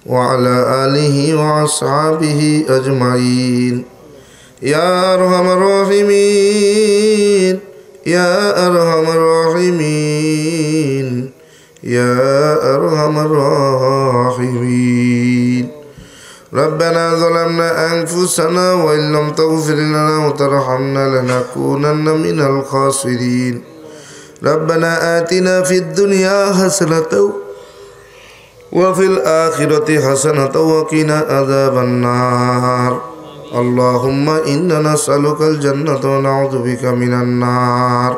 وعلى آله وأصحابه أجمعين يا أرحم الراحمين يا أرحم الراحمين يا أرحم الراحمين ربنا ظلمنا أنفسنا وإن لم تغفر لنا وترحمنا لنكونن من الخاسرين ربنا آتنا في الدنيا حسنة وفي الآخرة حسنة وقنا عذاب النار اللهم إنا نسألك الجنة ونعوذ بك من النار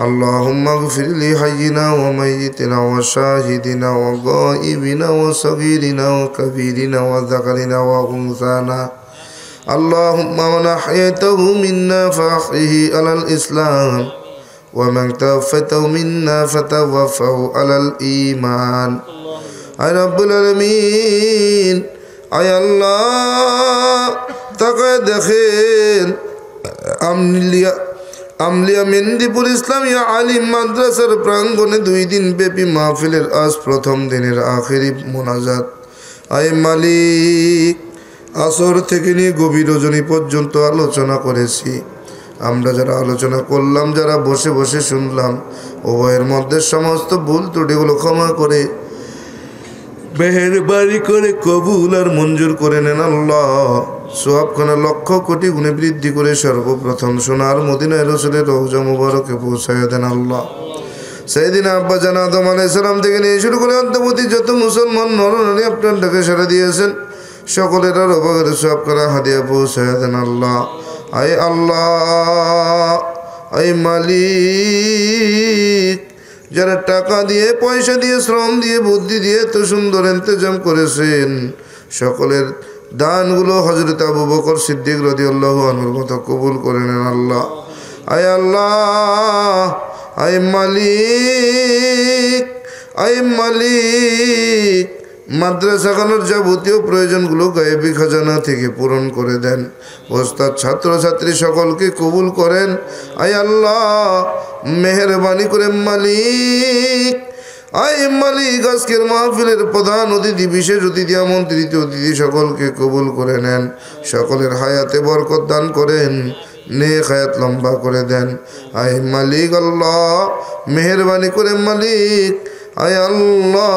اللهم اغفر لحينا وميتنا وشاهدنا وغائبنا وصغيرنا وكبيرنا وذكرنا وأنثانا اللهم من أحييته منا فأحيه على الإسلام ومن توفته منا فتوفه على الإيمان أي رب العالمين أي الله তাকায় দেখেন আমলিয়া মেহেন্দিপুর ইসলামিয়া আলিম মাদ্রাসার প্রাঙ্গণে 2 দিন ব্যাপী মাহফিলের আজ প্রথম দিনের আখেরি মোনাজাত। আয় মালিক, আসর থেকে নিয়ে গভীর রজনী পর্যন্ত আলোচনা করেছি। আমরা যারা আলোচনা করলাম, যারা বসে বসে শুনলাম, উভয়ের মধ্যে সমস্ত ভুল ত্রুটিগুলো ক্ষমা করে মেহেরবানি করে কবুল আর মঞ্জুর করে নেন আল্লাহ। সওয়াবখানা লক্ষ কোটি গুণে বৃদ্ধি করে সর্বপ্রথম সোনার মদিনায় রাসূলের রওজা মুবারকে পৌঁছায় দেন আল্লাহ। সাইয়েদিনা আব্বা জান আদম আলাইহিস সালাম থেকে নিয়ে শুরু করে অন্তর্বর্তী যত মুসলমান নরনারী আপনার ডাকে সাড়া দিয়েছেন, সকলের আর অভাবের সওয়াবখানা হাদিয়া পৌঁছায় দেন আল্লাহ। আয় আল্লাহ, আয় মালিক, যারা টাকা দিয়ে, পয়সা দিয়ে, শ্রম দিয়ে, বুদ্ধি দিয়ে এত সুন্দর ইন্তজাম করেছেন, সকলের দানগুলো হযরত আবু বকর সিদ্দিক রাদিয়াল্লাহু আনহুর মতো কবুল করে নেন আল্লাহ। আয় আল্লাহ, আয় মালিক, আয় মালিক, মাদ্রাসাখানার যাবতীয় প্রয়োজনগুলো গায়েবী খাজানা থেকে পূরণ করে দেন। ওস্তাদ, ছাত্রছাত্রী সকলকে কবুল করেন। আয় আল্লাহ, মেহেরবানি করে মালিক, আয় মালিক, আজকের মাহফিলের প্রধান অতিথি, বিশেষ অতিথি, আমন্ত্রিত অতিথি সকলকে কবুল করে নেন। সকলের হায়াতে বরকত দান করেন, নেক হায়াত লম্বা করে দেন। আয় মালিক আল্লাহ, মেহেরবানি করে মালিক, আয় আল্লাহ,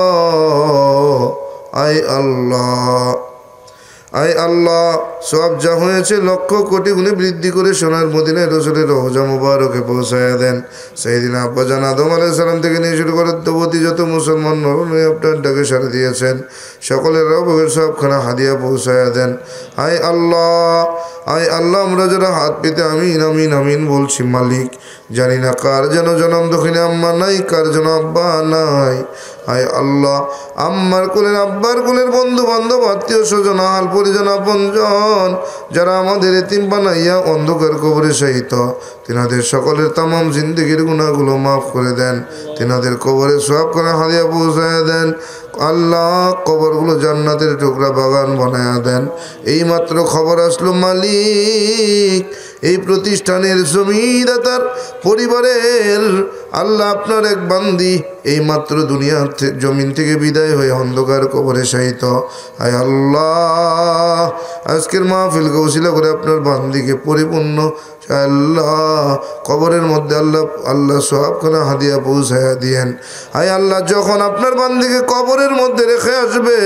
আয় আল্লাহ, আয় আল্লাহ, সব যা হয়েছে লক্ষ কোটি গুণে বৃদ্ধি করে সোনার মদিনায় রাসূলের রওজা মুবারকে পৌঁছায়া দেন। সাইয়েদিনা আব্বা জান আদম আলাইহিস সালাম থেকে নিয়ে শুরু করে অদ্যাবধি যত মুসলমান নরনারী আপনার ডাকে সাড়া দিয়েছেন, সকলের রবের সবখানা হাদিয়া পৌঁছায়া দেন। আয় আল্লাহ, আয় আল্লাহ, আমরা যারা হাত পেতে আমিন আমিন আমিন বলছি মালিক, জানি না কার যেন জনম দক্ষিণে আম্মা নাই, কার যেন আব্বা নাই। আয় আল্লাহ, আম্মার কোলের, আব্বার কোলের বন্ধু বান্ধব, আত্মীয় স্বজন, আহাল পরিজন, আপনজন যারা আমাদের এতিম বানাইয়া অন্ধকার কবরে শায়িত, তিনাদের সকলের তামাম জিন্দেগির গুনাহগুলো মাফ করে দেন। তিনাদের কবরে সওয়াব করে হাদিয়া পৌঁছায় দেন আল্লাহ। কবরগুলো জান্নাতের টুকরা বাগান বানায়া দেন। এই মাত্র খবর আসলো মালিক, এই প্রতিষ্ঠানের জমিদাতার পরিবারের আল্লাহ আপনার এক বান্দি এই মাত্র দুনিয়া জমিন থেকে বিদায় হয়ে অন্ধকার কবরে শায়িত। আয় আল্লাহ, আজকের মাহফিল কৌশিলা করে আপনার বান্দিকে পরিপূর্ণ আল্লাহ কবরের মধ্যে আল্লাহ আল্লাহ সওয়াবখানা হাদিয়া পৌঁছায়া দিয়েন। আয় আল্লাহ, যখন আপনার বান্দিকে কবরের মধ্যে রেখে আসবে,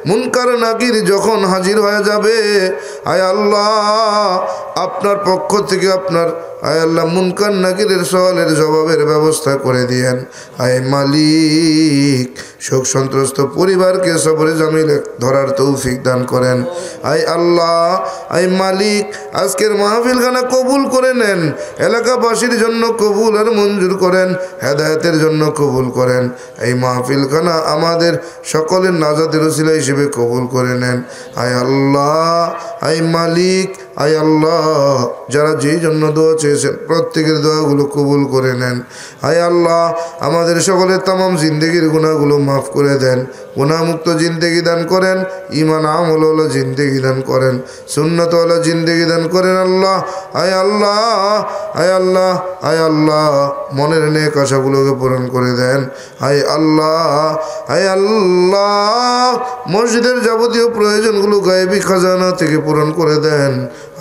মুনকার নাকির যখন হাজির হয়ে যাবে, আয় আল্লাহ, আপনার পক্ষ থেকে আপনার আয় আল্লাহ মুনকার নাকিরের সওয়ালের জবাবের ব্যবস্থা করে দিয়েন। আয় মালিক, শোক সন্ত্রস্ত পরিবারকে সবরে জামিলে ধরার তৌফিক দান করেন। আয় আল্লাহ, আয় মালিক, আজকের মাহফিলখানা কবুল করে নেন। এলাকাবাসীর জন্য কবুল আর মঞ্জুর করেন, হেদায়েতের জন্য কবুল করেন। এই মাহফিলখানা আমাদের সকলের নাজাতের ওসিলা হিসেবে কবুল করে নেন। আয় আল্লাহ, আয় মালিক, আয় আল্লাহ, যারা যেই জন্য দোয়া চেয়েছেন প্রত্যেকের দোয়াগুলো কবুল করে নেন। আয় আল্লাহ, আমাদের সকলের তামাম জিন্দেগির গুনাহগুলো মাফ মাফ করে দেন, গুনাহমুক্ত জিন্দেগি দান করেন, ঈমান আমলওয়ালা জিন্দেগি দান করেন, সুন্নতওয়ালা জিন্দেগি দান করেন। আল্লাহ, আয় আল্লাহ, আয় আল্লাহ, আয় আল্লাহ, মনের নেক আশাগুলোকে পূরণ করে দেন। আয় আল্লাহ, আয় আল্লাহ, মসজিদের যাবতীয় প্রয়োজনগুলো গায়েবী খাজানা থেকে পূরণ করে দেন।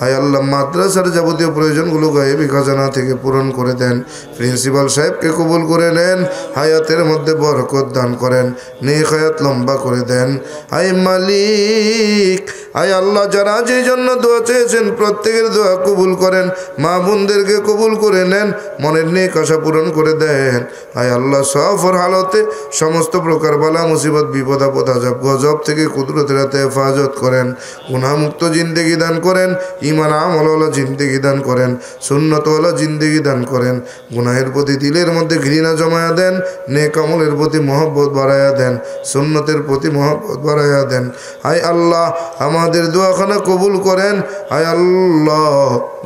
আয় আল্লাহ, মাদ্রাসার যাবতীয় প্রয়োজনগুলো গায়েবী খাজানা থেকে পূরণ করে দেন। প্রিন্সিপাল সাহেবকে কবুল করে নেন, হায়াতের মধ্যে বরকত দান করেন, নেক হায়াত লম্বা করে দেন। আয় মালিক, আয় আল্লাহ, যারা যে জন্য দোয়া চেয়েছেন প্রত্যেকের দোয়া কবুল করেন, মা বোনদেরকে কবুল করে নেন, মনের নেক আশা পূরণ করে দেন। আয় আল্লাহ, সফর হালতে সমস্ত প্রকার বালা মুসিবত বিপদ আপদ আযাব গজব থেকে কুদরতের হাতে হেফাজত করেন, গুনাহমুক্ত জিন্দেগি দান করেন, ঈমান আমলওয়ালা জিন্দেগি দান করেন, সুন্নতওয়ালা জিন্দেগি দান করেন। গুনাহের প্রতি দিলের মধ্যে ঘৃণা জমায়া দেন, নেক আমলের প্রতি মহব্বত বাড়ায়া দেন, সুন্নতের প্রতি মহব্বত বাড়ায়া দেন। আয় আল্লাহ, আমাদের দোয়াখানা কবুল করেন। আয় আল্লাহ,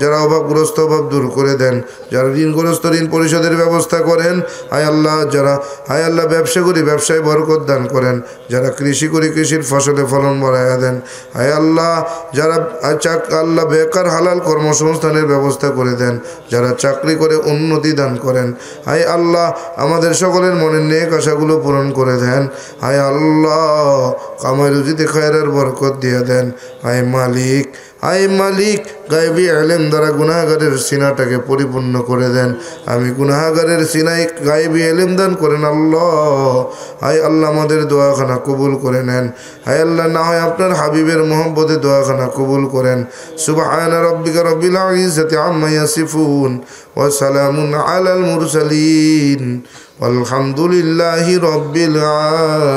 যারা অভাবগ্রস্ত অভাব দূর করে দেন, যারা ঋণগ্রস্ত ঋণ পরিশোধের ব্যবস্থা করেন। আয় আল্লাহ, যারা আয় আল্লাহ ব্যবসা করি ব্যবসায় বরকত দান করেন, যারা কৃষি করি কৃষির ফসলে ফলন বাড়ায়া দেন। আয় আল্লাহ, যারা আল্লাহ বেকার হালাল কর্মসংস্থানের ব্যবস্থা করে দেন, যারা চাকরি করে উন্নতি দান করেন। আয় আল্লাহ, আমাদের সকলের মনের নেক আশাগুলো পূরণ করে দেন। আয় আল্লাহ, কামাই রুজিতে খায়রার বরকত দিয়ে দেন। আয় মালিক, আয় মালিক, গায়বী ইলম দ্বারা গুনাহগারের সিনাটাকে পরিপূর্ণ করে দেন। আমি গুনাহগারের সিনায় গায়বী ইলম দান করেন আল্লাহ। আয় আল্লাহ, আমাদের দোয়াখানা কবুল করে নেন। আয় আল্লাহ, না হয় আপনার হাবিবের মোহব্বতে দোয়াখানা কবুল করেন। সুবহান রাব্বিকা রাব্বিল ইজ্জাতি আম্মা ইয়াসিফুন ওয়া সালামুন আলাল মুরসালিন ওয়ালহামদুলিল্লাহি রাব্বিল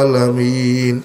আলামিন।